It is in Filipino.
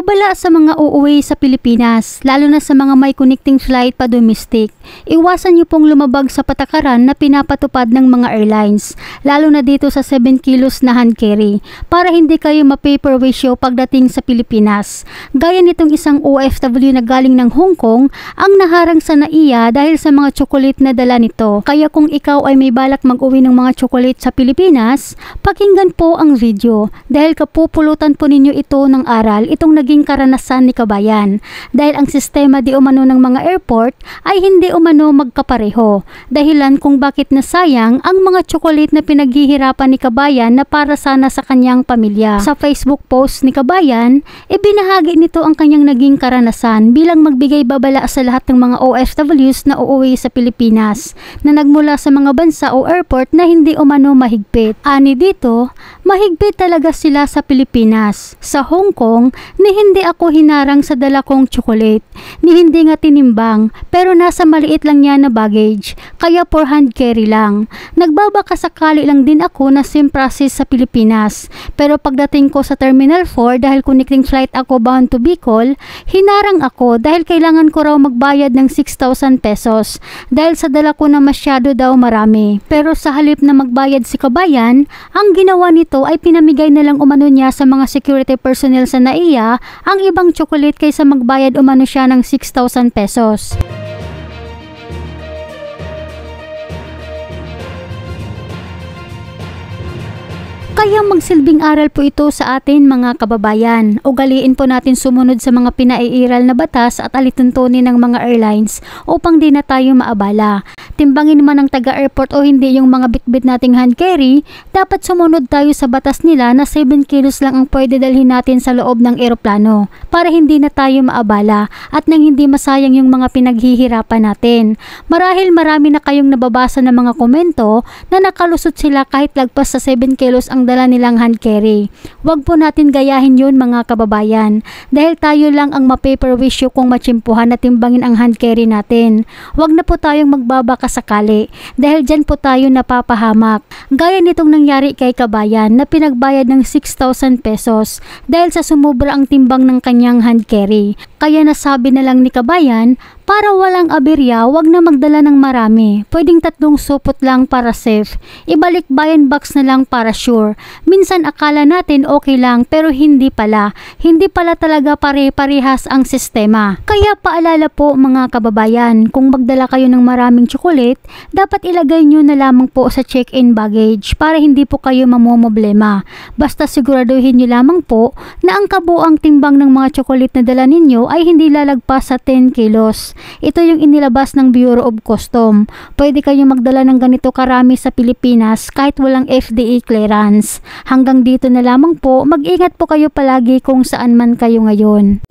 Babala sa mga uuwi sa Pilipinas, lalo na sa mga may connecting flight pa domestic. Iwasan niyo pong lumabag sa patakaran na pinapatupad ng mga airlines, lalo na dito sa 7 kilos na hand carry, para hindi kayo ma-paper ratio pagdating sa Pilipinas. Gaya nitong isang OFW na galing ng Hong Kong, ang naharang sa NAIA dahil sa mga tsokolate na dala nito. Kaya kung ikaw ay may balak mag-uwi ng mga tsokolate sa Pilipinas, pakinggan po ang video dahil kapupulutan po ninyo ito ng aral itong naging karanasan ni Kabayan, dahil ang sistema di umano ng mga airport ay hindi umano magkapareho, dahilan kung bakit nasayang ang mga tsokolate na pinaghihirapan ni Kabayan na para sana sa kanyang pamilya. Sa Facebook post ni Kabayan, ibinahagi nito ang kanyang naging karanasan bilang magbigay babala sa lahat ng mga OFWs na uuwi sa Pilipinas na nagmula sa mga bansa o airport na hindi umano mahigpit. Ani dito, mahigpit talaga sila sa Pilipinas. Sa Hong Kong, ni hindi ako hinarang sa dala kong tsokolate, ni hindi nga tinimbang, pero nasa maliit lang niya na baggage, kaya for hand carry lang. Nagbabaka sakali lang din ako na same process sa Pilipinas, pero pagdating ko sa Terminal 4 dahil connecting flight ako bound to Bicol, hinarang ako dahil kailangan ko raw magbayad ng 6,000 pesos dahil sa dala ko na masyado daw marami. Pero sa halip na magbayad si Kabayan, ang ginawa nito ay pinamigay na lang umano niya sa mga security personnel sa NAIA ang ibang tsokolate kaysa magbayad umano siya ng 6,000 pesos. Kaya magsilbing aral po ito sa atin mga kababayan. Ugaliin po natin sumunod sa mga pinaiiral na batas at alituntunin ng mga airlines upang di na tayo maabala. Timbangin man ng taga-airport o hindi yung mga bitbit nating hand carry, dapat sumunod tayo sa batas nila na 7 kilos lang ang pwede dalhin natin sa loob ng eroplano para hindi na tayo maabala at nang hindi masayang yung mga pinaghihirapan natin. Marahil marami na kayong nababasa ng mga komento na nakalusot sila kahit lagpas sa 7 kilos ang dala nilang hand carry. Huwag po natin gayahin yun mga kababayan dahil tayo lang ang ma-paper issue kung matsimpuhan na timbangin ang hand carry natin. Huwag na po tayong magbabaka sakali dahil dyan po tayo napapahamak. Gaya nitong nangyari kay Kabayan na pinagbayad ng 6,000 pesos dahil sa sumubra ang timbang ng kanyang hand carry. Kaya nasabi na lang ni Kabayan, para walang aberya, wag na magdala ng marami. Pwedeng 3 supot lang para safe. Ibalik bayan box na lang para sure. Minsan akala natin okay lang pero hindi pala. Hindi pala talaga pare-parehas ang sistema. Kaya paalala po mga kababayan, kung magdala kayo ng maraming tsokolate, dapat ilagay nyo na lamang po sa check-in baggage para hindi po kayo mamomoblema. Basta siguraduhin nyo lamang po na ang kabuang timbang ng mga tsokolate na dala ninyo ay hindi lalagpas sa 10 kilos. Ito yung inilabas ng Bureau of Custom. Pwede kayong magdala ng ganito karami sa Pilipinas kahit walang FDA clearance. Hanggang dito na lamang po, mag-ingat po kayo palagi kung saan man kayo ngayon.